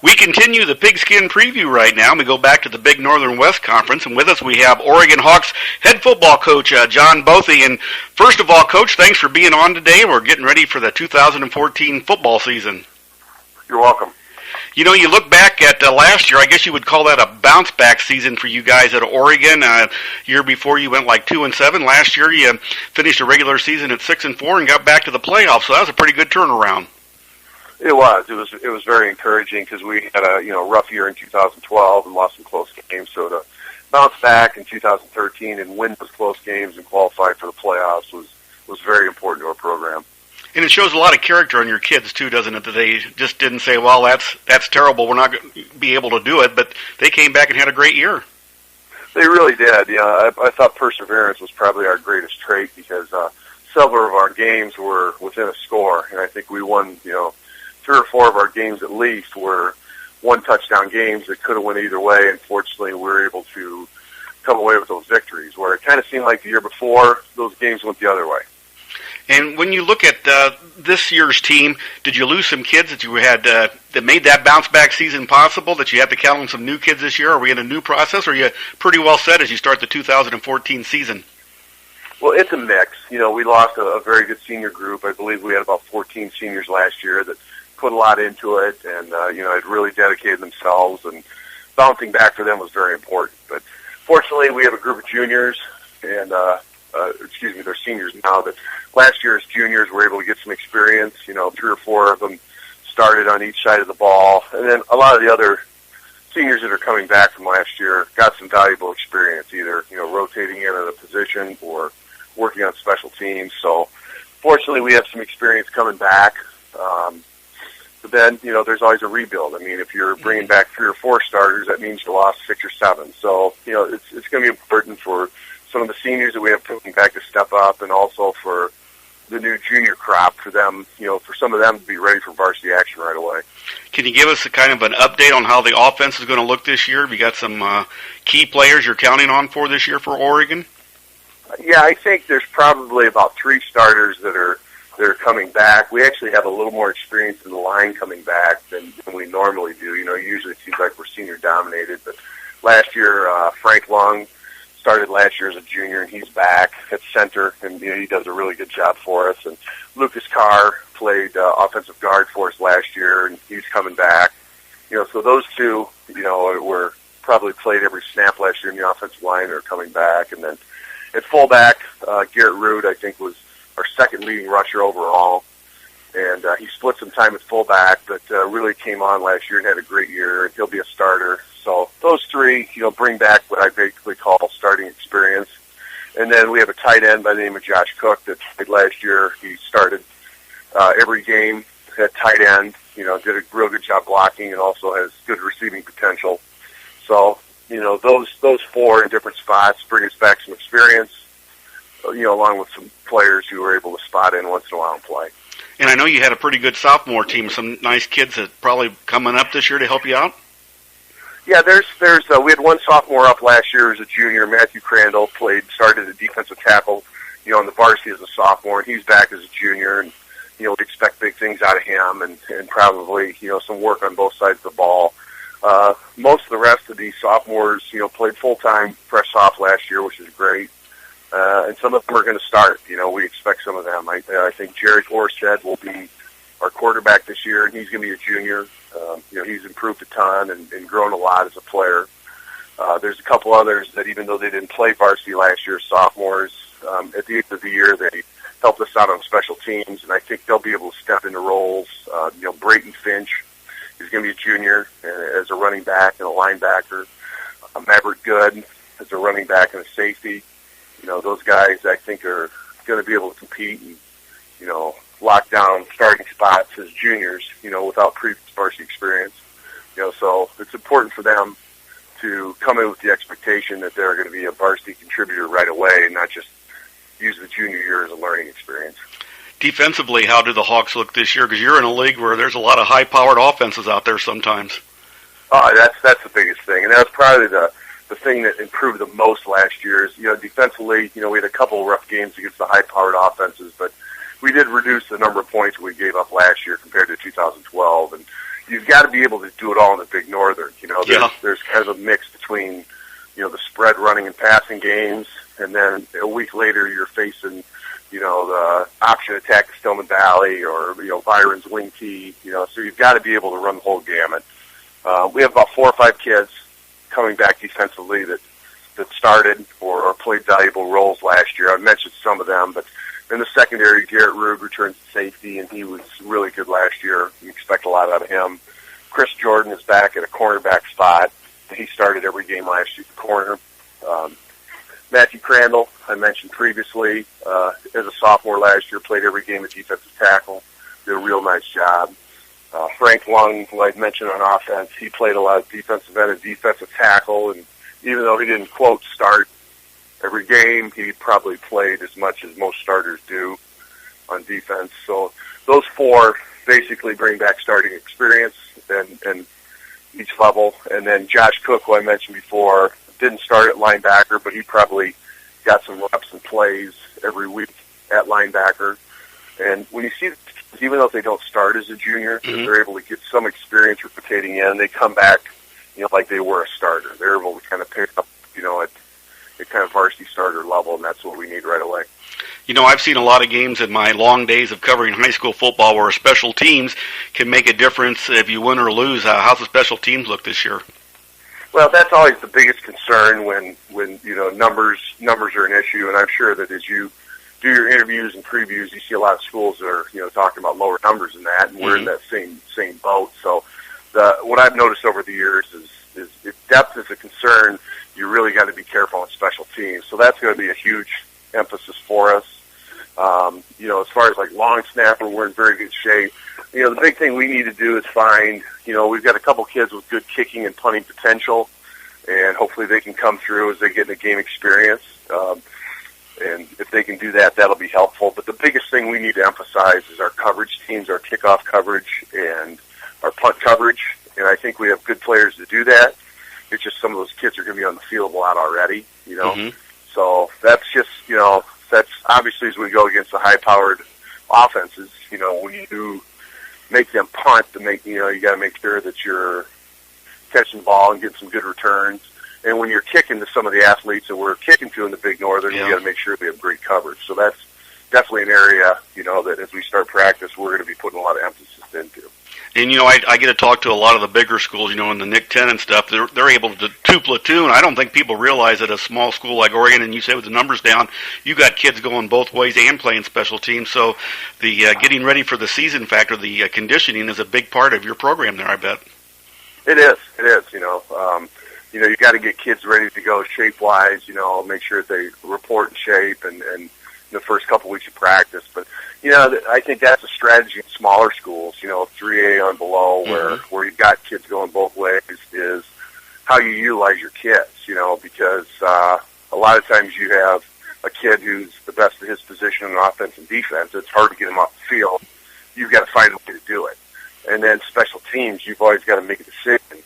We continue the Pigskin preview right now. We go back to the Big Northern West Conference, and with us we have Oregon Hawks head football coach John Bothe. And first of all, Coach, thanks for being on today. We're getting ready for the 2014 football season. You're welcome. You know, you look back at last year, I guess you would call that a bounce-back season for you guys at Oregon. Year before you went like 2-7. Last year you finished a regular season at 6-4 and got back to the playoffs, so that was a pretty good turnaround. It was. It was very encouraging because we had a rough year in 2012 and lost some close games. So to bounce back in 2013 and win those close games and qualify for the playoffs was very important to our program. And it shows a lot of character in your kids too, doesn't it? That they just didn't say, "Well, that's terrible. We're not going to be able to do it," but they came back and had a great year. They really did. Yeah, I thought perseverance was probably our greatest trait because several of our games were within a score, and I think we won. 3 or 4 of our games at least were one-touchdown games that could have went either way. Unfortunately, we were able to come away with those victories, where it kind of seemed like the year before, those games went the other way. And when you look at this year's team, did you lose some kids that you had that made that bounce-back season possible, that you had to count on some new kids this year? Are we in a new process, or are you pretty well set as you start the 2014 season? Well, it's a mix. We lost a very good senior group. I believe we had about 14 seniors last year that put a lot into it, and had really dedicated themselves, and bouncing back for them was very important. But fortunately, we have a group of juniors, and they're seniors now, that last year's juniors were able to get some experience. 3 or 4 of them started on each side of the ball, and then a lot of the other seniors that are coming back from last year got some valuable experience, either rotating in at a position or working on special teams. So fortunately, we have some experience coming back. But then, there's always a rebuild. I mean, if you're bringing back 3 or 4 starters, that means you lost 6 or 7. So, it's going to be important for some of the seniors that we have coming back to step up, and also for the new junior crop, for them, for some of them to be ready for varsity action right away. Can you give us a kind of an update on how the offense is going to look this year? Have you got some key players you're counting on for this year for Oregon? Yeah, I think there's probably about 3 starters that are coming back. We actually have a little more experience in the line coming back than we normally do. Usually it seems like we're senior dominated, but last year, Frank Lung started last year as a junior, and he's back at center, and he does a really good job for us. And Lucas Carr played offensive guard for us last year, and he's coming back. So those 2, were probably played every snap last year in the offensive line, are coming back. And then at fullback, Garrett Root, I think, was our second leading rusher overall, and he split some time at fullback, but really came on last year and had a great year, and he'll be a starter. So those 3, bring back what I basically call starting experience. And then we have a tight end by the name of Josh Cook that played last year. He started every game at tight end, did a real good job blocking, and also has good receiving potential. So, those 4 in different spots bring us back some experience, along with some players who were able to spot in once in a while and play. And I know you had a pretty good sophomore team, some nice kids that probably coming up this year to help you out. Yeah, we had 1 sophomore up last year as a junior. Matthew Crandall started at defensive tackle, on the varsity as a sophomore, and he's back as a junior, and we expect big things out of him, and probably some work on both sides of the ball. Most of the rest of these sophomores, played full-time fresh soph last year, which is great. And some of them are going to start. We expect some of them. I think Jared Orsted will be our quarterback this year, and he's going to be a junior. He's improved a ton and grown a lot as a player. There's a couple others that, even though they didn't play varsity last year, sophomores, at the end of the year, they helped us out on special teams, and I think they'll be able to step into roles. Brayton Finch is going to be a junior as a running back and a linebacker. Maverick Good as a running back and a safety. Those guys, I think, are going to be able to compete and, lock down starting spots as juniors, without previous varsity experience. So it's important for them to come in with the expectation that they're going to be a varsity contributor right away and not just use the junior year as a learning experience. Defensively, how do the Hawks look this year? Because you're in a league where there's a lot of high-powered offenses out there sometimes. That's the biggest thing, and that's probably the thing that improved the most last year is, defensively, we had a couple of rough games against the high-powered offenses, but we did reduce the number of points we gave up last year compared to 2012, and, you've got to be able to do it all in the Big Northern. There's kind of a mix between, the spread running and passing games, and then a week later you're facing, the option attack of Stillman Valley or, Byron's wing tee, so you've got to be able to run the whole gamut. We have about 4 or 5 kids coming back defensively that started or played valuable roles last year. I mentioned some of them, but in the secondary, Garrett Rugg returns to safety, and he was really good last year. You expect a lot out of him. Chris Jordan is back at a cornerback spot. He started every game last year at the corner. Matthew Crandall, I mentioned previously, as a sophomore last year, played every game at defensive tackle. Did a real nice job. Frank Lung, who I mentioned on offense, he played a lot of defensive end and defensive tackle, and even though he didn't, quote, start every game, he probably played as much as most starters do on defense. So those 4 basically bring back starting experience and each level. And then Josh Cook, who I mentioned before, didn't start at linebacker, but he probably got some reps and plays every week at linebacker. And when you see, even though they don't start as a junior, if they're able to get some experience rotating in, they come back, like they were a starter. They're able to kind of pick up, at kind of varsity starter level, and that's what we need right away. I've seen a lot of games in my long days of covering high school football where special teams can make a difference if you win or lose. How's the special teams look this year? Well, that's always the biggest concern when numbers are an issue, and I'm sure that as you do your interviews and previews, you see a lot of schools that are talking about lower numbers than that, and we're in that same boat. So what I've noticed over the years is if depth is a concern, you really got to be careful on special teams. So that's going to be a huge emphasis for us. As far as like long snapper, we're in very good shape. The big thing we need to do is find, we've got a couple kids with good kicking and punting potential, and hopefully they can come through as they get in the game experience. And if they can do that, that'll be helpful. But the biggest thing we need to emphasize is our coverage teams, our kickoff coverage, and our punt coverage. And I think we have good players to do that. It's just some of those kids are going to be on the field a lot already, So that's just, that's obviously as we go against the high-powered offenses, when you do make them punt, you got to make sure that you're catching the ball and getting some good returns. And when you're kicking to some of the athletes that we're kicking to in the Big Northern, you got to make sure we have great coverage. So that's definitely an area, that as we start practice, we're going to be putting a lot of emphasis into. And, I get to talk to a lot of the bigger schools, in the Nick 10 and stuff. They're able to two-platoon. I don't think people realize that a small school like Oregon, and you say with the numbers down, you got kids going both ways and playing special teams. So the getting ready for the season factor, the conditioning is a big part of your program there, I bet. It is. You got to get kids ready to go shape-wise, make sure that they report in shape and the first couple weeks of practice. But, I think that's a strategy in smaller schools, 3A and below, where you've got kids going both ways, is how you utilize your kids, because a lot of times you have a kid who's the best at his position in offense and defense. It's hard to get him off the field. You've got to find a way to do it. And then special teams, you've always got to make a decision.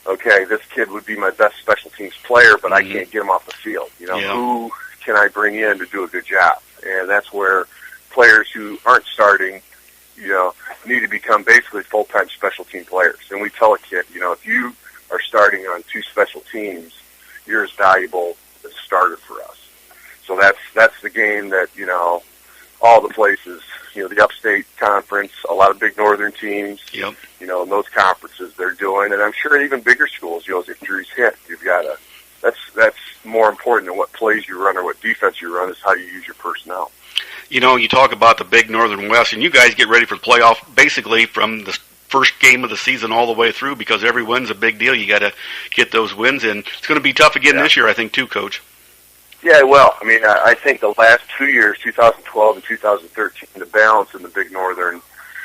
Okay, this kid would be my best special teams player, but I can't get him off the field. Who can I bring in to do a good job? And that's where players who aren't starting, need to become basically full-time special team players. And we tell a kid, if you are starting on 2 special teams, you're as valuable as a starter for us. So that's the game that, all the places, the Upstate Conference, a lot of Big Northern teams, in those conferences they're doing, and I'm sure even bigger schools, as injuries hit, you've got to, that's more important than what plays you run or what defense you run, is how you use your personnel. You talk about the Big Northern West, and you guys get ready for the playoff basically from the first game of the season all the way through, because every win's a big deal. You got to get those wins in. It's going to be tough again this year, I think, too, Coach. Yeah, well, I think the last 2 years, 2012 and 2013, the balance in the Big Northern,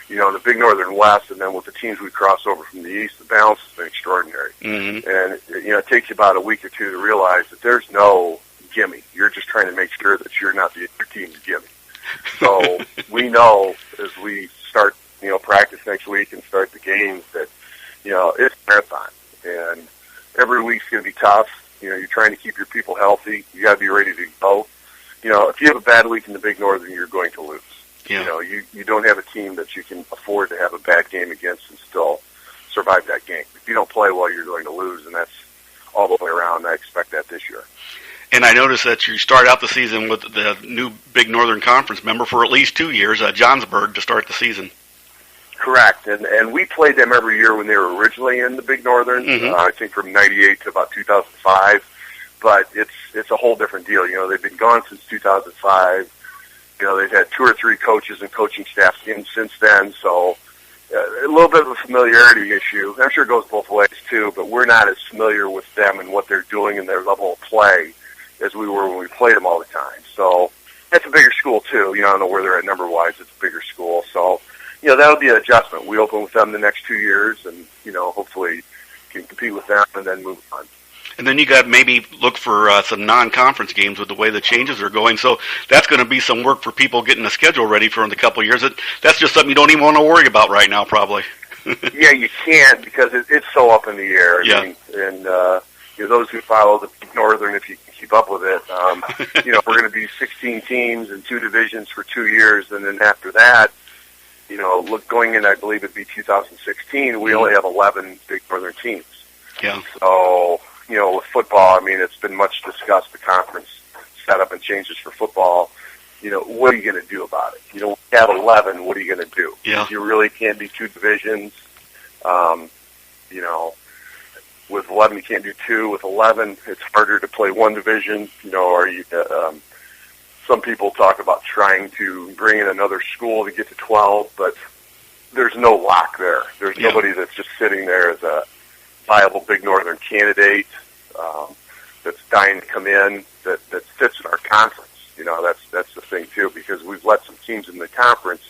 the Big Northern West, and then with the teams we cross over from the East, the balance has been extraordinary. And, it takes you about a week or two to realize that there's no gimme. You're just trying to make sure that you're not the other team's gimme. So we know as we start, practice next week and start the games that, it's a marathon. And every week's going to be tough. You're trying to keep your people healthy. You got to be ready to go. If you have a bad week in the Big Northern, you're going to lose. You don't have a team that you can afford to have a bad game against and still survive that game. If you don't play well, you're going to lose, and that's all the way around. I expect that this year. And I noticed that you start out the season with the new Big Northern Conference member for at least 2 years, Johnsburg, to start the season. Correct, and we played them every year when they were originally in the Big Northern. I think from '98 to about 2005. But it's a whole different deal. You know, they've been gone since 2005. You know, they've had 2 or 3 coaches and coaching staffs in since then. So a little bit of a familiarity issue. I'm sure it goes both ways too. But we're not as familiar with them and what they're doing and their level of play as we were when we played them all the time. So that's a bigger school too. You know, I don't know where they're at number-wise. It's a bigger school. So, you know, that'll be an adjustment. We open with them the next 2 years and, you know, hopefully can compete with them and then move on. And then you got maybe look for some non-conference games with the way the changes are going. So that's going to be some work for people getting the schedule ready for in the couple of years. That's just something you don't even want to worry about right now, probably. Yeah, you can't because it's so up in the air. Yeah. I mean, and you know, those who follow the Northern, if you can keep up with it, you know, we're going to be 16 teams in 2 divisions for 2 years, and then after that, you know, going in, I believe it'd be 2016, we only have 11 Big Northern teams. Yeah. So, you know, with football, I mean, it's been much discussed, the conference setup and changes for football. You know, what are you going to do about it? You know, we have 11, what are you going to do? Yeah. You really can't be 2 divisions. You know, with 11, you can't do 2. With 11, it's harder to play 1 division. You know, are you, some people talk about trying to bring in another school to get to 12, but there's no lock there. There's nobody that's just sitting there as a viable Big Northern candidate that's dying to come in that fits in our conference. You know, that's the thing too, because we've let some teams in the conference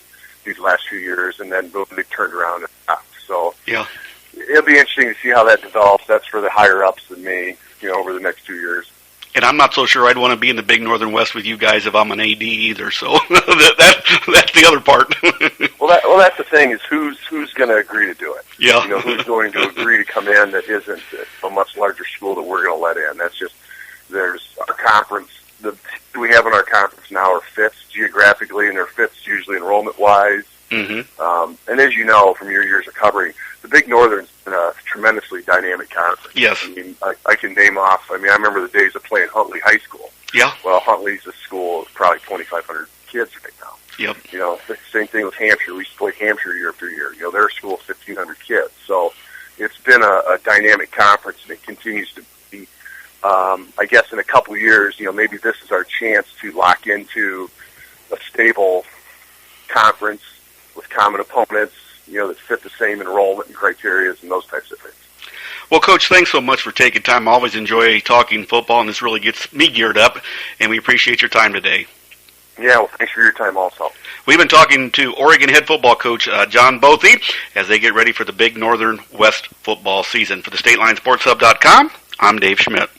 these last few years, and then boom, they turned around and stopped. So yeah, it'll be interesting to see how that develops. That's for the higher ups than me. You know, over the next 2 years. And I'm not so sure I'd want to be in the Big Northern West with you guys if I'm an AD either. So that's the other part. Well, that's the thing is who's going to agree to do it. Yeah. You know, who's going to agree to come in that isn't a much larger school that we're going to let in. That's just there's our conference. The we have in our conference now are fifths geographically, and they're fifths usually enrollment wise. Mm-hmm. And as you know from your years of covering, the Big Northern's been a tremendously dynamic conference. Yes. I mean, I can name off. I mean, I remember the days of playing Huntley High School. Yeah. Well, Huntley's a school of probably 2,500 kids right now. Yep. You know, same thing with Hampshire. We used to play Hampshire year after year. You know, their school is 1,500 kids. So it's been a dynamic conference, and it continues to be. I guess in a couple of years, you know, maybe this is our chance to lock into a stable conference with common opponents, you know, that fit the same enrollment and criteria and those types of things. Well, Coach, thanks so much for taking time. I always enjoy talking football, and this really gets me geared up, and we appreciate your time today. Yeah, well, thanks for your time also. We've been talking to Oregon head football coach John Bothe as they get ready for the Big Northern West football season. For the StatelineSportsHub.com, I'm Dave Schmidt.